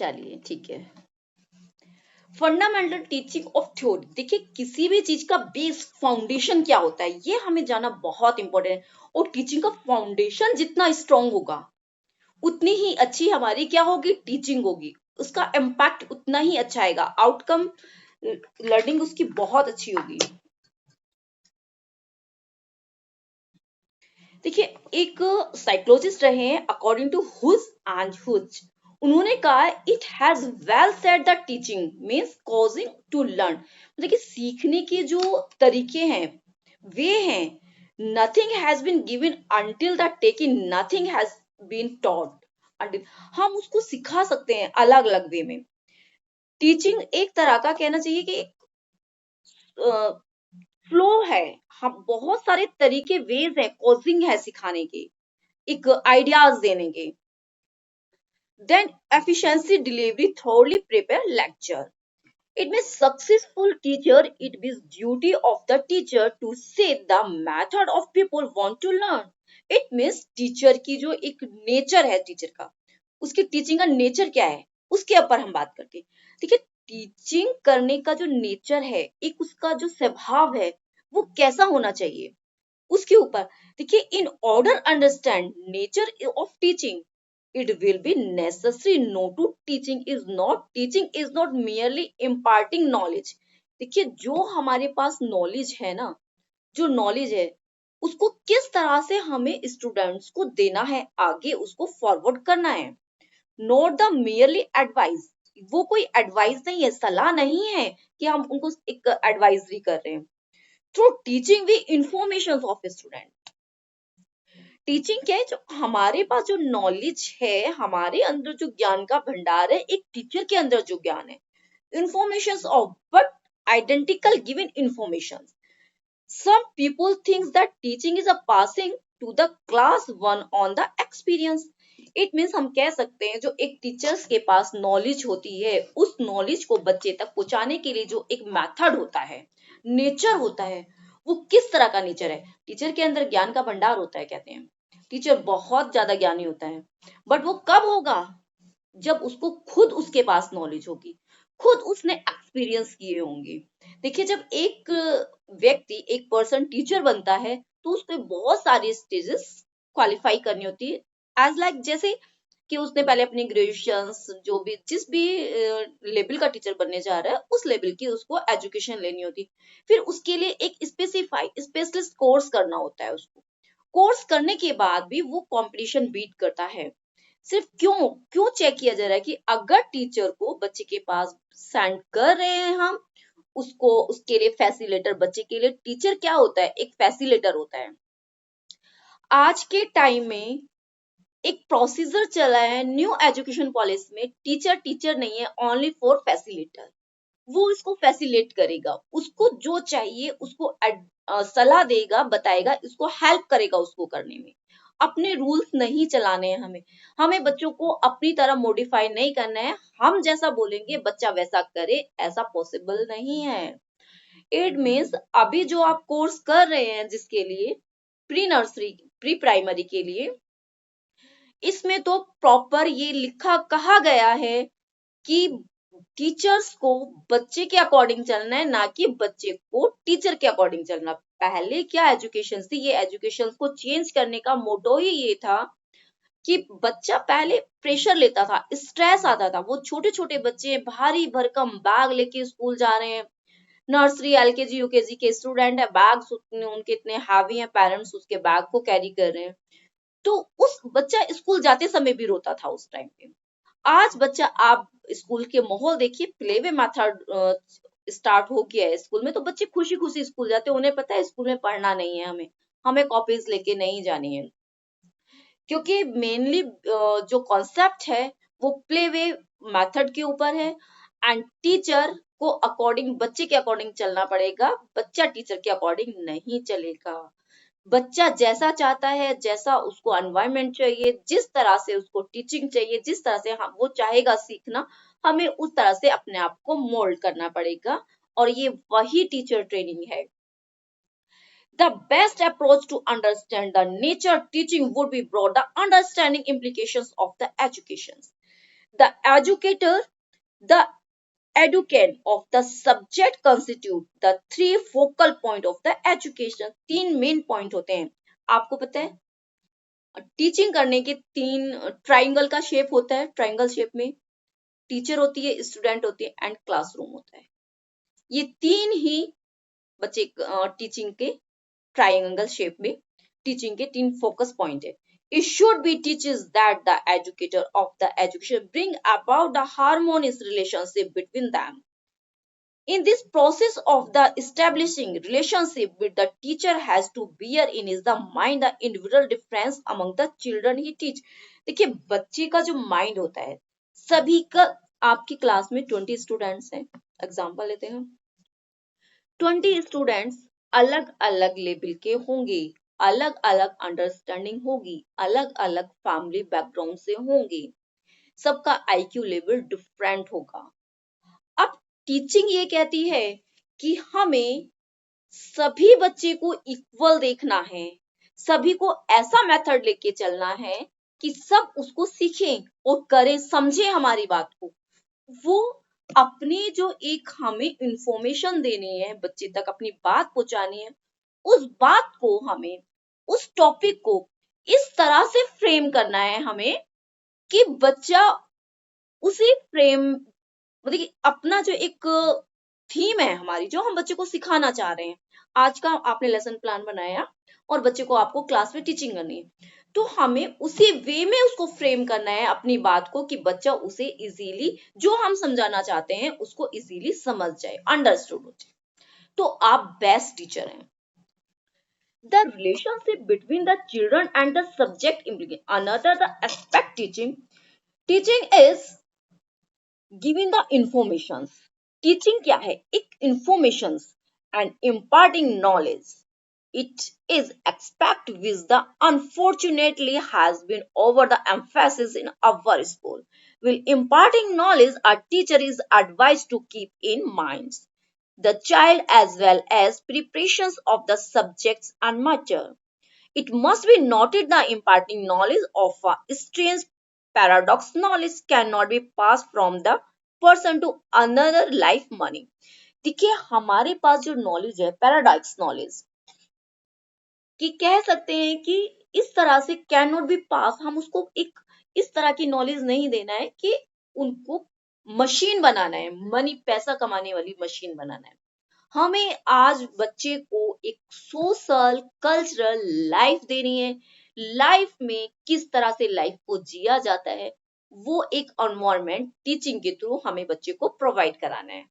चलिए ठीक है। फंडामेंटल टीचिंग ऑफ थ्योरी, देखिए किसी भी चीज का बेस फाउंडेशन क्या होता है ये हमें जानना बहुत इंपॉर्टेंट है। और टीचिंग का फाउंडेशन जितना स्ट्रांग होगा उतनी ही अच्छी हमारी क्या होगी, टीचिंग होगी। उसका इम्पैक्ट उतना ही अच्छा आएगा, आउटकम लर्निंग उसकी बहुत अच्छी होगी। देखिए एक साइकोलॉजिस्ट रहे हैं according to whose and whose, उन्होंने कहा it has well said the teaching means causing to learn, मतलब कि सीखने के जो तरीके हैं वे हैं, nothing has been given until the taking, nothing has been taught until, हम उसको सिखा सकते हैं अलग अलग वे में। टीचिंग एक तरह का कहना चाहिए कि फ्लो है, हम बहुत सारे तरीके वेज है, कॉजिंग है सिखाने के, एक आइडियाज देने के। Then efficiency delivery thoroughly prepare lecture, it means successful teacher, it means duty of the teacher to say the method of people want to learn, it means teacher की जो एक नेचर है, टीचर का उसकी teaching का nature क्या है उसके ऊपर हम बात करते हैं। देखिए टीचिंग करने का जो नेचर है, एक उसका जो स्वभाव है वो कैसा होना चाहिए उसके ऊपर। देखिए in order understand nature of teaching it will be necessary no to teaching is not merely imparting knowledge। देखिए जो हमारे पास नॉलेज है ना, जो नॉलेज है उसको किस तरह से हमें स्टूडेंट्स को देना है, आगे उसको फॉरवर्ड करना है, नॉट द merely एडवाइस। वो कोई एडवाइस नहीं है, सलाह नहीं है कि हम उनको एक एडवाइजरी कर रहे हैं। Through teaching we information of student, teaching क्या है, जो हमारे पास जो नॉलेज है, हमारे अंदर जो ज्ञान का भंडार है, एक टीचर के अंदर जो ज्ञान है, information of but identical given information. Some people thinks that teaching is a passing to the class one on the experience. It means हम कह सकते हैं जो एक टीचर्स के पास नॉलेज होती है, उस नॉलेज को बच्चे तक पहुंचाने के लिए जो एक मेथड होता है, नेचर होता है, वो किस तरह का नेचर है। टीचर के अंदर ज्ञान का भंडार होता है, कहते हैं टीचर बहुत ज्यादा ज्ञानी होता है, बट वो कब होगा, जब उसको खुद उसके पास नॉलेज होगी, खुद उसने एक्सपीरियंस किए होंगे। देखिए जब एक व्यक्ति, एक पर्सन टीचर बनता है तो उसको बहुत सारी स्टेजेस क्वालिफाई करनी होती है, एज लाइक जैसे कि उसने पहले अपनी ग्रेजुएशन, जो भी जिस भी लेवल का टीचर बनने जा रहा है उस लेवल की उसको एजुकेशन लेनी होती, फिर उसके लिए एक स्पेशलिस्ट कोर्स करना होता है उसको, कोर्स करने के बाद भी वो कंपटीशन बीट करता है। सिर्फ क्यों क्यों चेक किया जा रहा है कि अगर टीचर को बच्चे के पास सेंड कर रहे हैं हम, उसको उसके लिए फैसिलिटेटर, बच्चे के लिए टीचर क्या होता है, एक फैसिलिटेटर होता है। आज के टाइम में एक प्रोसीजर चला है न्यू एजुकेशन पॉलिसी में, टीचर टीचर नहीं है, ओनली फॉर फैसिलिटेटर। वो इसको फैसिलिटेट करेगा, उसको जो चाहिए उसको सलाह देगा, बताएगा, इसको हेल्प करेगा उसको करने में। अपने रूल्स नहीं चलाने हैं हमें, हमें बच्चों को अपनी तरह मॉडिफाई नहीं करना है, हम जैसा बोलेंगे बच्चा वैसा करे, ऐसा पॉसिबल नहीं है। इट मीन्स अभी जो आप कोर्स कर रहे हैं जिसके लिए प्री नर्सरी, प्री प्राइमरी के लिए, इसमें तो प्रॉपर ये लिखा कहा गया है कि टीचर्स को बच्चे के अकॉर्डिंग चलना है, ना कि बच्चे को टीचर के अकॉर्डिंग चलना। पहले क्या एजुकेशन थी, ये एजुकेशन को चेंज करने का मोटो ही ये था कि बच्चा पहले प्रेशर लेता था, स्ट्रेस आता था, वो छोटे छोटे बच्चे भारी भरकम बैग लेके स्कूल जा रहे हैं, नर्सरी एलकेजी यूकेजी के स्टूडेंट है, बैग उनके इतने हैवी हैं, पेरेंट्स उसके बैग को कैरी कर रहे हैं, तो उस बच्चा स्कूल जाते समय भी रोता था उस टाइम पे। आज बच्चा, आप स्कूल के माहौल देखिए, प्ले वे मेथड स्टार्ट हो गया है स्कूल में, तो बच्चे खुशी खुशी स्कूल जाते हैं, उन्हें पता है स्कूल में पढ़ना नहीं है, हमें हमें कॉपीज लेके नहीं जानी है, क्योंकि मेनली जो कॉन्सेप्ट है वो प्ले वे मेथड के ऊपर है। एंड टीचर को अकॉर्डिंग, बच्चे के अकॉर्डिंग चलना पड़ेगा, बच्चा टीचर के अकॉर्डिंग नहीं चलेगा। बच्चा जैसा चाहता है, जैसा उसको एनवायरनमेंट चाहिए, जिस तरह से उसको टीचिंग चाहिए, जिस तरह से वो चाहेगा सीखना, हमें उस तरह से अपने आप को मोल्ड करना पड़ेगा, और ये वही टीचर ट्रेनिंग है। The best approach to understand the nature teaching would be broad the understanding implications of the education. The educator, the educand of the subject constitute the three focal point of the education. तीन main point होते हैं। आपको पता है teaching करने के तीन triangle का शेप होता है। ट्राइंगल शेप में टीचर होती है, स्टूडेंट होती है एंड क्लासरूम होता है। ये तीन ही बच्चे टीचिंग के ट्राइंगल शेप में टीचिंग के तीन फोकस पॉइंट है। It should be teaches that the educator of the education bring about the harmonious relationship between them. In this process of the establishing relationship with the teacher has to bear in his the mind the individual difference among the children he teach. देखिए बच्चे का जो mind होता है, सभी का आपकी class में 20 स्टूडेंट्स हैं, एग्जांपल लेते हैं, 20 स्टूडेंट्स अलग अलग लेवल के होंगे, अलग अलग अंडरस्टैंडिंग होगी, अलग अलग फैमिली बैकग्राउंड से होंगे, सबका आईक्यू लेवल डिफरेंट होगा। अब टीचिंग ये कहती है कि हमें सभी बच्चे को इक्वल देखना है, सभी को ऐसा मेथड लेके चलना है कि सब उसको सीखें और करें, समझे हमारी बात को। वो अपनी जो एक हमें इंफॉर्मेशन देनी है, बच्चे तक अपनी बात पहुंचानी है, उस बात को हमें, उस टॉपिक को इस तरह से फ्रेम करना है हमें कि बच्चा उसी फ्रेम मतलब कि अपना जो एक थीम है हमारी, जो हम बच्चे को सिखाना चाह रहे हैं, आज का आपने लेसन प्लान बनाया और बच्चे को आपको क्लास में टीचिंग करनी है, तो हमें उसी वे में उसको फ्रेम करना है अपनी बात को कि बच्चा उसे इजीली जो हम समझाना चाहते हैं उसको इजीली समझ जाए, अंडरस्टूड हो जाए। तो आप बेस्ट टीचर हैं। The relationship between the children and the subject implication. Another the aspect teaching. Teaching is giving the informations. Teaching क्या है? एक informations and imparting knowledge. It is aspect which the unfortunately has been over the emphasis in our school. While imparting knowledge, a teacher is advised to keep in mind the child as well as preparations of the subjects and matter. It must be noted that imparting knowledge of a strange paradox knowledge cannot be passed from the person to another life money. देखिए हमारे पास जो knowledge है, paradox knowledge, कि कह सकते हैं कि इस तरह से कैन नॉट बी पास, हम उसको एक इस तरह की नॉलेज नहीं देना है कि उनको मशीन बनाना है, मनी पैसा कमाने वाली मशीन बनाना है। हमें आज बच्चे को एक सोशल कल्चरल लाइफ देनी है, लाइफ में किस तरह से लाइफ को जिया जाता है वो एक एनवायरनमेंट टीचिंग के थ्रू हमें बच्चे को प्रोवाइड कराना है।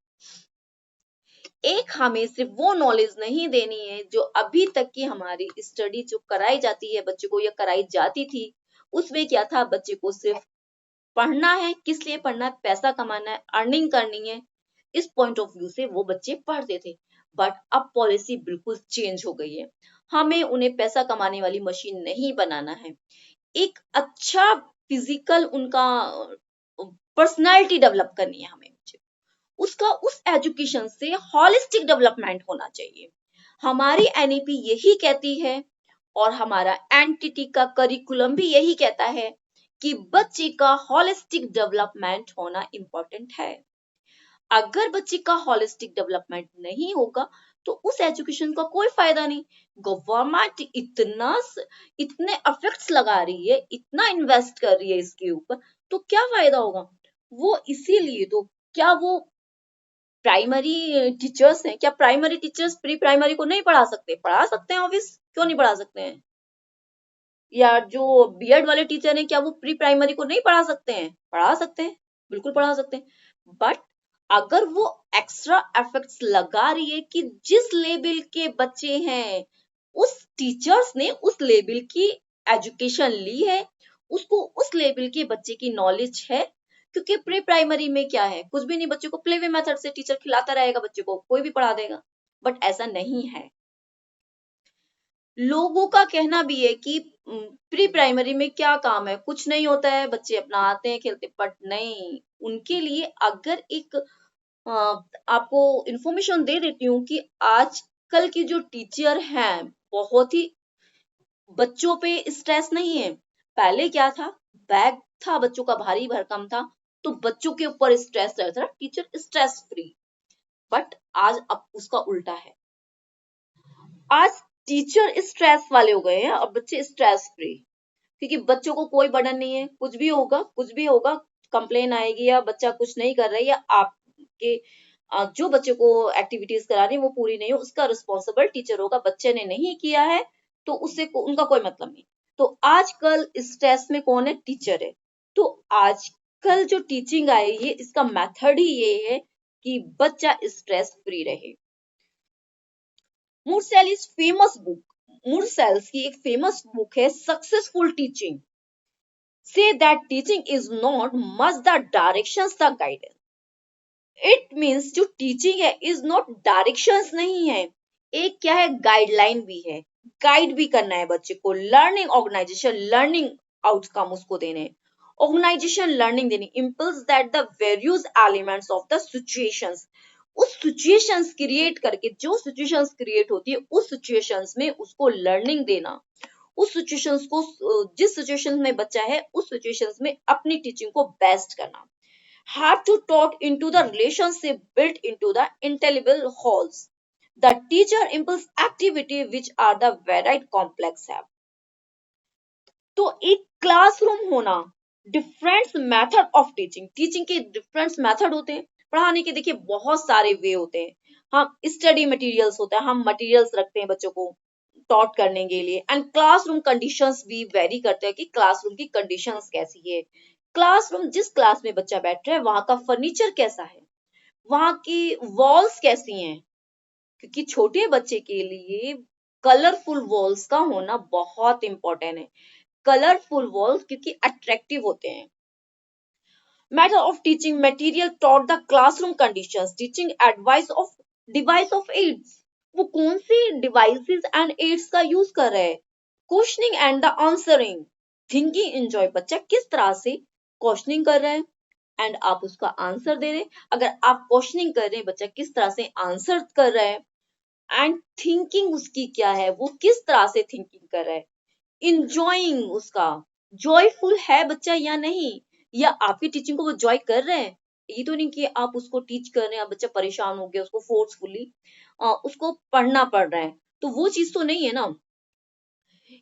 एक हमें सिर्फ वो नॉलेज नहीं देनी है जो अभी तक की हमारी स्टडी जो कराई जाती है बच्चे को या कराई जाती थी, उसमें क्या था, बच्चे को सिर्फ पढ़ना है, किस लिए पढ़ना है, पैसा कमाना है, अर्निंग करनी है, इस पॉइंट ऑफ व्यू से वो बच्चे पढ़ते थे। बट अब पॉलिसी बिल्कुल चेंज हो गई है, हमें उन्हें पैसा कमाने वाली मशीन नहीं बनाना है, एक अच्छा फिजिकल उनका पर्सनालिटी डेवलप करनी है हमें, उसका उस एजुकेशन से हॉलिस्टिक डेवलपमेंट होना चाहिए। हमारी एनईपी यही कहती है और हमारा एनटीटी का करिकुलम भी यही कहता है कि बच्चे का हॉलिस्टिक डेवलपमेंट होना इंपॉर्टेंट है। अगर बच्चे का हॉलिस्टिक डेवलपमेंट नहीं होगा तो उस एजुकेशन का कोई फायदा नहीं। गवर्नमेंट इतने एफर्ट्स लगा रही है, इतना इन्वेस्ट कर रही है इसके ऊपर, तो क्या फायदा होगा? वो इसीलिए तो क्या वो प्राइमरी टीचर्स हैं, क्या प्राइमरी टीचर्स प्री प्राइमरी को नहीं पढ़ा सकते? पढ़ा सकते हैं, ऑब्वियस, क्यों नहीं पढ़ा सकते हैं? या जो बीएड वाले टीचर हैं क्या वो प्री प्राइमरी को नहीं पढ़ा सकते हैं? पढ़ा सकते हैं, बिल्कुल पढ़ा सकते हैं। बट अगर वो एक्स्ट्रा एफर्ट्स लगा रही है कि जिस लेवल के बच्चे हैं उस टीचर्स ने उस लेवल की एजुकेशन ली है, उसको उस लेवल के बच्चे की नॉलेज है, क्योंकि प्री प्राइमरी में क्या है, कुछ भी नहीं, बच्चे को प्ले वे मेथड से टीचर खिलाता रहेगा, बच्चे को कोई भी पढ़ा देगा। बट ऐसा नहीं है। लोगों का कहना भी है कि प्री प्राइमरी में क्या काम है, कुछ नहीं होता है, बच्चे अपना आते हैं खेलते, बट नहीं, उनके लिए अगर एक आपको इंफॉर्मेशन दे देती हूँ कि आजकल की जो टीचर हैं बहुत ही बच्चों पे स्ट्रेस नहीं है। पहले क्या था, बैग था बच्चों का भारी भरकम था, तो बच्चों के ऊपर स्ट्रेस रहता है, टीचर स्ट्रेस फ्री। बट आज अब उसका उल्टा है, आज टीचर स्ट्रेस वाले हो गए हैं और बच्चे स्ट्रेस फ्री, क्योंकि बच्चों को कोई बर्डन नहीं है, कुछ भी होगा कुछ भी होगा, कंप्लेन आएगी या बच्चा कुछ नहीं कर रहा है या आपके जो बच्चे को एक्टिविटीज करा रही है वो पूरी नहीं हो, उसका रिस्पॉन्सिबल टीचर होगा। बच्चे ने नहीं किया है तो उससे उनका कोई मतलब नहीं। तो आजकल स्ट्रेस में कौन है? टीचर है। तो आजकल जो टीचिंग आई है इसका मेथड ही ये है कि बच्चा स्ट्रेस फ्री रहे। मुरसेल्स फेमस बुक, मुरसेल्स की एक फेमस बुक है successful teaching, say that teaching is not much the directions the guidance, it means जो टीचिंग है is not directions नहीं है, एक क्या है? गाइडलाइन भी है, गाइड भी करना है बच्चे को, लर्निंग ऑर्गेनाइजेशन, लर्निंग आउटकम उसको देने, ऑर्गेनाइजेशन लर्निंग देनी, impulse that the various elements of the situations, उस सिचुएशंस क्रिएट करके, जो सिचुएशंस क्रिएट होती है उस सिचुएशंस में उसको लर्निंग देना, उस सिचुएशंस को, जिस सिचुएशन में बच्चा है उस सिचुएशंस में अपनी टीचिंग को बेस्ट करना। Have to taught into the relationship built into the intelligible halls, the teacher impulse activity which are the varied complex have। तो एक क्लासरूम होना, different method of teaching, teaching के डिफरेंट मेथड होते हैं, पढ़ाने के देखिए बहुत सारे वे होते हैं। हम स्टडी मटेरियल्स होता है, हम मटेरियल्स रखते हैं बच्चों को टॉट करने के लिए, एंड क्लासरूम कंडीशंस भी वेरी करते हैं कि क्लासरूम की कंडीशंस कैसी है, क्लासरूम जिस क्लास में बच्चा बैठ रहा है वहां का फर्नीचर कैसा है, वहां की वॉल्स कैसी हैं, क्योंकि छोटे बच्चे के लिए कलरफुल वॉल्स का होना बहुत इंपॉर्टेंट है, कलरफुल वॉल्स क्योंकि अट्रैक्टिव होते हैं। Matter of teaching material taught the classroom conditions, teaching advice of device of aids, वो कौन सी डिवाइसेस एंड एड्स का यूज कर रहे हैं, questioning and the answering, thinking enjoy, बच्चा किस तरह से क्वेश्चनिंग कर रहा है एंड आप उसका आंसर दे रहे हैं, अगर आप क्वेश्चनिंग कर रहे हैं बच्चा किस तरह से आंसर कर रहा है, एंड थिंकिंग उसकी क्या है, वो किस तरह से थिंकिंग कर रहा है, इंजॉइंग उसका, जॉयफुल है बच्चा या नहीं, या आपकी टीचिंग को वो जॉय कर रहे हैं। ये तो नहीं कि आप उसको टीच कर रहे हैं, बच्चा परेशान हो गया, उसको फोर्सफुली उसको पढ़ना पड़ रहा है, तो वो चीज तो नहीं है ना।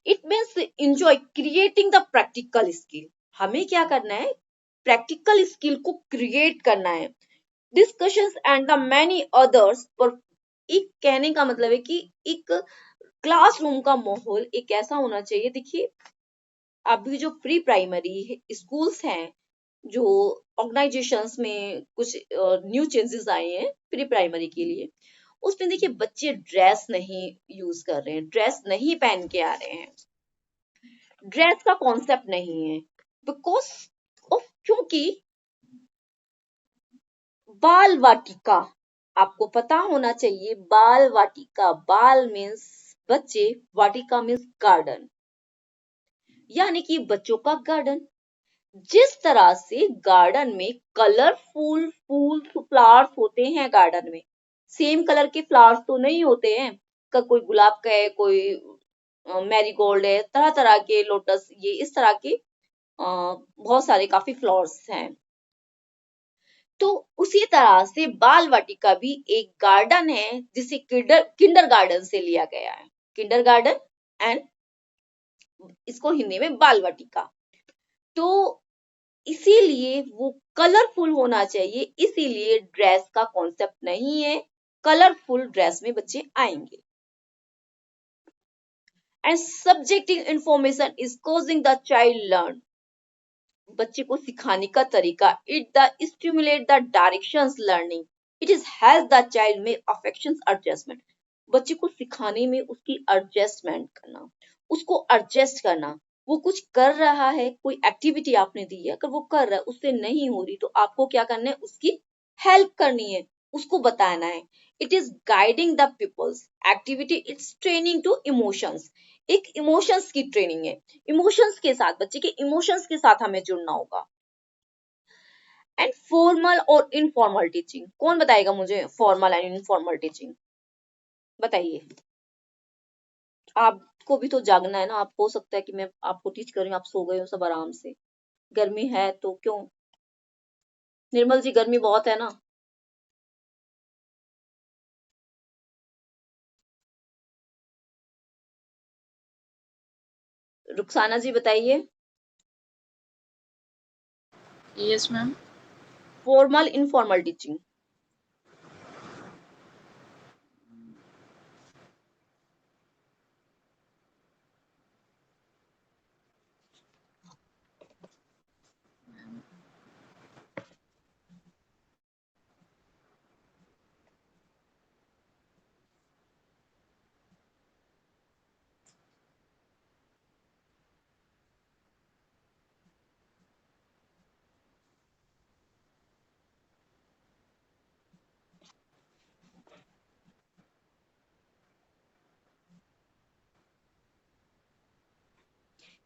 It means enjoy creating the practical skill, हमें क्या करना है? प्रैक्टिकल स्किल को क्रिएट करना है। Discussions and the many others पर, एक कहने का मतलब है कि एक क्लासरूम का माहौल एक ऐसा होना चाहिए। देखिए अभी जो प्री प्राइमरी स्कूल्स हैं, जो ऑर्गेनाइजेशंस में कुछ न्यू चेंजेस आए हैं प्री प्राइमरी के लिए, उसमें देखिए बच्चे ड्रेस नहीं यूज कर रहे हैं, ड्रेस नहीं पहन के आ रहे हैं, ड्रेस का कॉन्सेप्ट नहीं है, बिकॉज ऑफ, क्योंकि बाल वाटिका, आपको पता होना चाहिए बाल वाटिका, बाल मीन्स बच्चे, वाटिका मीन्स गार्डन, यानी कि बच्चों का गार्डन। जिस तरह से गार्डन में कलरफुल फूल फ्लावर्स होते हैं, गार्डन में सेम कलर के फ्लावर्स तो नहीं होते हैं, कोई गुलाब का है, कोई मैरीगोल्ड है, तरह तरह के लोटस, ये इस तरह के बहुत सारे काफी फ्लावर्स हैं। तो उसी तरह से बाल वाटिका भी एक गार्डन है जिसे किंडर गार्डन से लिया गया है, किंडर गार्डन एंड इसको हिंदी में बाल वाटिका। तो इसीलिए वो कलरफुल होना चाहिए, इसीलिए ड्रेस का कॉन्सेप्ट नहीं है, कलरफुल ड्रेस में बच्चे आएंगे। And subjective information is causing the child learn, बच्चे को सिखाने का तरीका, it the stimulate the directions learning, it is help the child में अफेक्शंस एडजस्टमेंट, बच्चे को सिखाने में उसकी एडजस्टमेंट करना, उसको एडजस्ट करना, वो कुछ कर रहा है, कोई एक्टिविटी आपने दी है, अगर वो कर रहा है उससे नहीं हो रही तो आपको क्या करना है? उसकी हेल्प करनी है, उसको बताना है। It is guiding the people's activity, it's training to emotions, एक इमोशंस की ट्रेनिंग है, इमोशंस के साथ, बच्चे के इमोशंस के साथ हमें जुड़ना होगा। एंड फॉर्मल और इनफॉर्मल टीचिंग, कौन बताएगा मुझे फॉर्मल एंड इनफॉर्मल टीचिंग? बताइए, आपको भी तो जागना है ना, आप हो सकता है कि मैं आपको टीच कर रही हूँ, आप सो गए हो सब आराम से, गर्मी है तो क्यों निर्मल जी गर्मी बहुत है ना। रुखसाना जी बताइए। Yes ma'am. Formal informal teaching.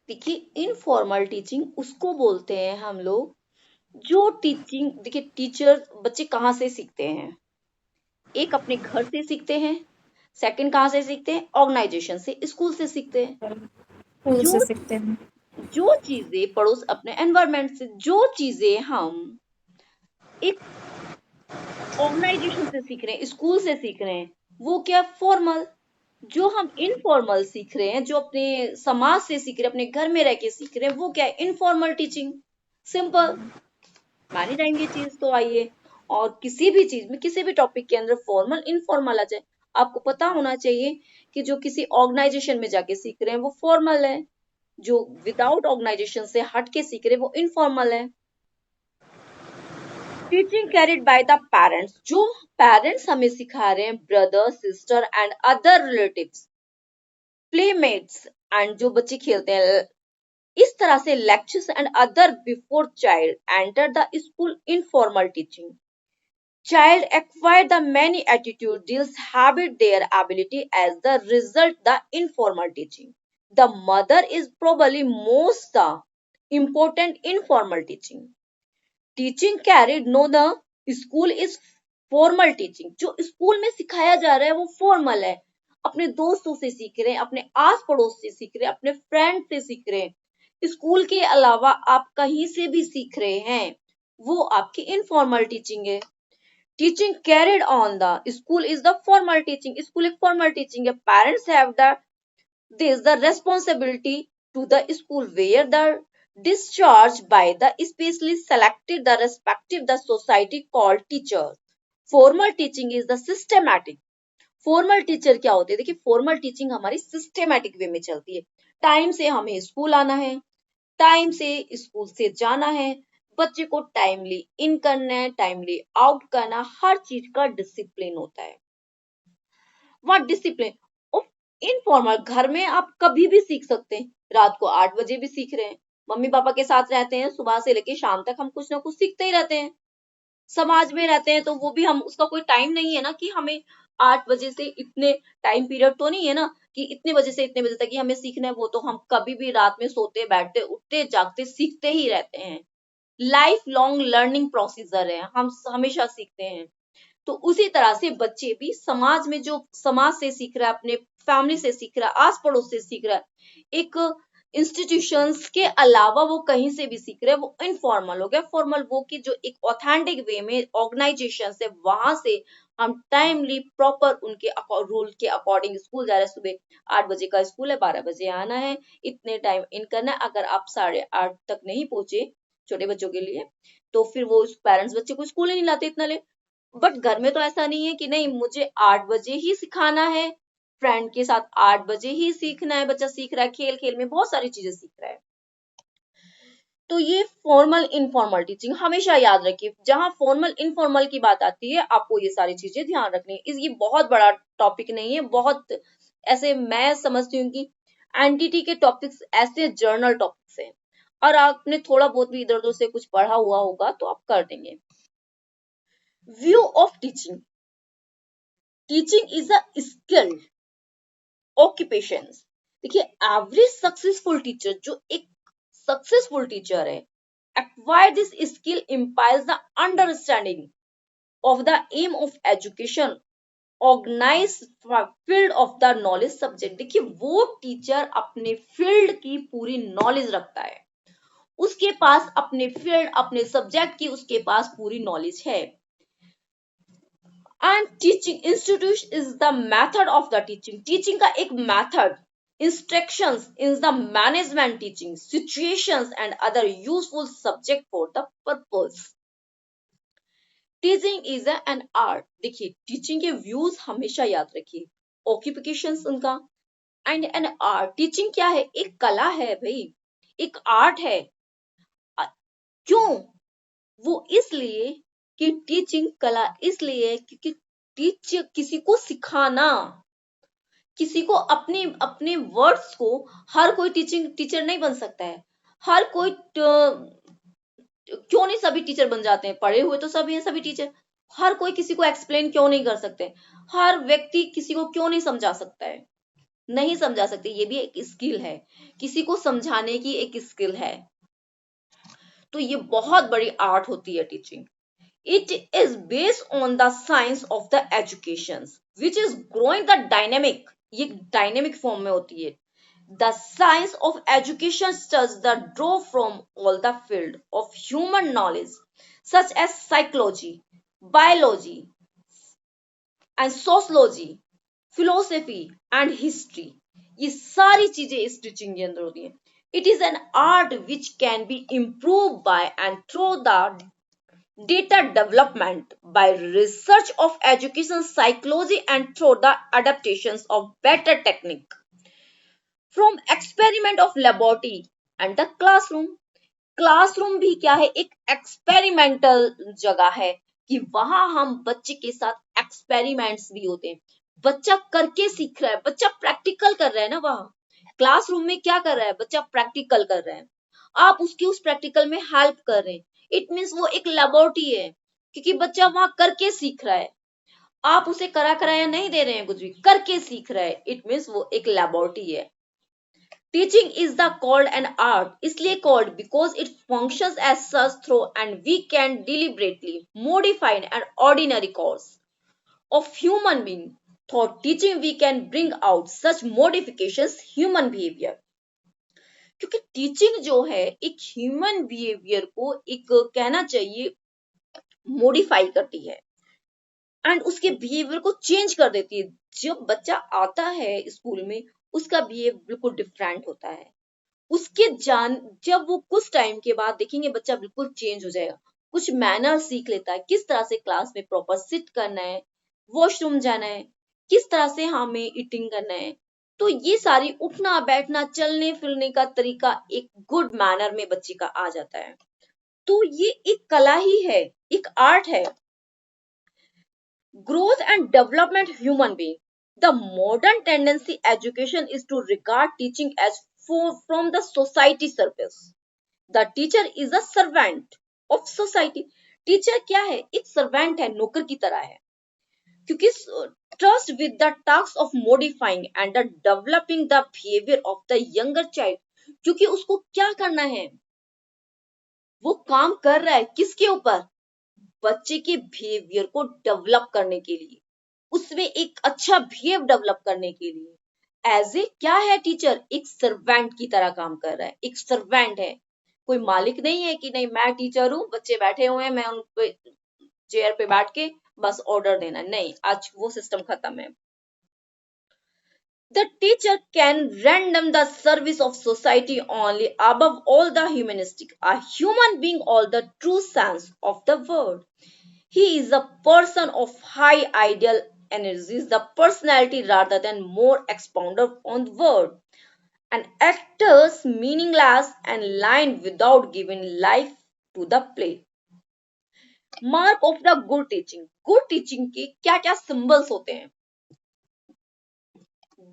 देखिए, इनफॉर्मल टीचिंग उसको बोलते हैं हम लोग, जो टीचिंग, देखिए टीचर बच्चे कहाँ से सीखते हैं? एक अपने घर से सीखते हैं, सेकंड कहाँ से सीखते हैं? ऑर्गेनाइजेशन से, स्कूल से सीखते हैं। स्कूल जो से सीखते हैं। जो चीजें पड़ोस अपने एनवायरमेंट से, जो चीजें हम एक ऑर्गेनाइजेशन से सीख रहे हैं, स्कूल से सीख रहे हैं, वो क्या फॉर्मल। जो हम इनफॉर्मल सीख रहे हैं, जो अपने समाज से सीख रहे हैं, अपने घर में रह के सीख रहे हैं, वो क्या है? Informal teaching. सिंपल, मानी जाएंगे चीज तो। आइए, और किसी भी चीज में, किसी भी टॉपिक के अंदर फॉर्मल इनफॉर्मल आ जाए, आपको पता होना चाहिए कि जो किसी ऑर्गेनाइजेशन में जाके सीख रहे हैं वो फॉर्मल है, जो विदाउट ऑर्गेनाइजेशन से हट के सीख रहे हैं वो इनफॉर्मल है। Teaching carried by the parents, जो पेरेंट्स हमें सिखा रहे हैं, brother sister and other relatives, playmates, and जो बच्चे खेलते हैं, इस तरह से lectures and other before child enter the school informal teaching. Child acquire the many attitude, deals habit their ability as the result the informal teaching. The mother is probably most the important informal teaching. Teaching carried no the school is formal teaching. जो school में सिखाया जा रहा है वो formal है, अपने दोस्तों से सीख रहे हैं, अपने आस पड़ोस से सीख रहे हैं, अपने फ्रेंड से सीख रहे हैं। स्कूल के अलावा आप कहीं से भी सीख रहे हैं, वो आपकी इनफॉर्मल टीचिंग है। Teaching carried on the school is the formal teaching. School एक formal teaching है. Parents have the responsibility to the school where the discharge by the specially selected the respective the society called teachers. Formal teaching is the systematic. Formal teacher क्या होते हैं? देखिए, formal teaching हमारी systematic वे में चलती है। Time से हमें स्कूल आना है, टाइम से स्कूल से जाना है, बच्चे को टाइमली इन करना है, टाइमली आउट करना, हर चीज का डिसिप्लिन होता है। व्हाट डिसिप्लिन ऑफ इनफॉर्मल, घर में आप कभी भी सीख सकते हैं, रात को 8 बजे भी सीख रहे हैं, मम्मी पापा के साथ रहते हैं, सुबह से लेके शाम तक हम कुछ ना कुछ सीखते ही रहते हैं। समाज में रहते हैं तो वो भी हम, उसका कोई टाइम नहीं है ना कि हमें 8 बजे से इतने टाइम पीरियड तो नहीं है ना कि इतने बजे से इतने बजे तक ही हमें सीखना है। वो तो हम कभी भी रात में सोते बैठते उठते जागते सीखते ही रहते हैं। लाइफ लॉन्ग लर्निंग प्रोसीजर है, हम हमेशा सीखते हैं। तो उसी तरह से बच्चे भी समाज में, जो समाज से सीख रहा है, अपने फैमिली से सीख रहा है, आस पड़ोस से सीख रहा है, एक इंस्टीट्यूशंस के अलावा वो कहीं से भी सीख रहे हैं, वो इनफॉर्मल हो गया। फॉर्मल वो कि जो एक ऑथेंटिक वे में ऑर्गेनाइजेशन से, वहां से हम टाइमली प्रॉपर उनके रूल के अकॉर्डिंग स्कूल जा रहे हैं। सुबह 8 बजे का स्कूल है, 12 बजे आना है, इतने टाइम इन करना है। अगर आप 8:30 तक नहीं पहुंचे छोटे बच्चों के लिए, तो फिर वो पेरेंट्स बच्चे को स्कूल ही नहीं लाते इतना लेट। बट घर में तो ऐसा नहीं है कि नहीं मुझे 8 बजे ही सिखाना है, फ्रेंड के साथ 8 बजे ही सीखना है। बच्चा सीख रहा है, खेल खेल में बहुत सारी चीजें सीख रहा है। तो ये फॉर्मल इनफॉर्मल टीचिंग हमेशा याद रखिए। जहां फॉर्मल इनफॉर्मल की बात आती है, आपको ये सारी चीजें ध्यान रखनी है। ये बहुत बड़ा टॉपिक नहीं है, बहुत ऐसे मैं समझती हूँ कि एनटीटी के टॉपिक्स ऐसे जर्नल टॉपिक्स हैं, और आपने थोड़ा बहुत भी इधर उधर से कुछ पढ़ा हुआ होगा तो आप कर देंगे। View of teaching. Teaching is a skill occupation. देखिए, एवरी सक्सेसफुल टीचर, जो एक सक्सेसफुल टीचर है, acquire this skill implies the understanding of the aim of education, organized field of the knowledge subject। देखिए, वो टीचर अपने field की पूरी knowledge रखता है, उसके पास अपने फील्ड, अपने सब्जेक्ट की उसके पास पूरी नॉलेज है। And teaching institute is the method of the teaching, teaching का एक method, instructions in the management teaching situations and other useful subject for the purpose। Teaching is an art, देखिए teaching के views हमेशा याद रखिए, occupations उनका, and an art, teaching क्या है, एक कला है भाई, एक आर्ट है। क्यों? वो इसलिए कि टीचिंग कला इसलिए क्योंकि टीच किसी को सिखाना, किसी को अपने अपने वर्ड्स को, हर कोई टीचिंग टीचर नहीं बन सकता है, हर कोई क्यों नहीं सभी टीचर बन जाते हैं, पढ़े हुए तो सभी हैं सभी टीचर, हर कोई किसी को एक्सप्लेन क्यों नहीं कर सकते, हर व्यक्ति किसी को क्यों नहीं समझा सकता है, नहीं समझा सकते, ये भी एक स्किल है, किसी को समझाने की एक स्किल है। तो ये बहुत बड़ी आर्ट होती है teaching. It is based on the science of the education which is growing the dynamic, ये डायनेमिक फॉर्म में होती है। The science of education studies the draw from all the field of human knowledge such as psychology, biology and sociology, philosophy and history। ये सारी चीजें इस teaching के अंदर होती हैं। It is an art which can be improved by and through the data development by research of education psychology and through the adaptations of better technique from experiment of laboratory and the classroom। Classroom भी क्या है, एक experimental जगह है कि वहां हम बच्चे के साथ एक्सपेरिमेंट्स भी होते हैं, बच्चा करके सीख रहा है, बच्चा प्रैक्टिकल कर रहा है ना, वहां क्लासरूम में क्या कर रहा है, बच्चा प्रैक्टिकल कर रहा है, आप उसकी उस प्रैक्टिकल में हेल्प कर रहे हैं, इट मीन्स वो एक लेबोरेटरी है, क्योंकि बच्चा वहां करके सीख रहा है, आप उसे करा कराया नहीं दे रहे हैं, कुछ भी करके सीख रहा है, इट मीन्स वो एक लेबोरेटरी है। Teaching is the called an art, इसलिए called because it functions as such through and we can deliberately modify an ordinary course of human being। Through teaching we can bring out such modifications human behavior। क्योंकि teaching जो है एक human behaviour को एक कहना चाहिए modify करती है एंड उसके बिहेवियर को चेंज कर देती है। जब बच्चा आता है स्कूल में उसका बिहेवियर बिल्कुल डिफरेंट होता है, उसके जब वो कुछ टाइम के बाद देखेंगे बच्चा बिल्कुल चेंज हो जाएगा, कुछ मैनर सीख लेता है, किस तरह से क्लास में प्रॉपर सिट करना है, वॉशरूम जाना है, किस तरह से हमें ईटिंग करना है, तो ये सारी उठना बैठना चलने फिरने का तरीका एक गुड मैनर में बच्चे का आ जाता है। तो ये एक कला ही है, एक आर्ट है। Growth and development human being, the modern tendency education is to regard teaching as from the society service। The teacher is a servant of society। Teacher क्या है, एक सर्वेंट है, नौकर की तरह है, क्योंकि trust with the task of modifying and the developing the behavior of the younger child। क्योंकि उसको क्या करना है, वो काम कर रहा है किसके ऊपर, बच्चे के बिहेवियर को डेवलप करने के लिए, उसमें एक अच्छा बिहेव डेवलप करने के लिए एज ए क्या है टीचर, एक सर्वेंट की तरह काम कर रहा है, एक सर्वेंट है, कोई मालिक नहीं है कि नहीं मैं टीचर हूँ, बच्चे बैठे हुए हैं, मैं उन पे चेयर पे बैठ के बस ऑर्डर देना, नहीं, आज वो सिस्टम खत्म है। The teacher can render the service of society only above all the humanistic, a human being all the true sense of the word। He is a person of high ideal energies, the personality rather than more expounder on the word, and actors meaningless and line without giving life to the play। Mark of the good teaching, good teaching के क्या क्या symbols होते हैं,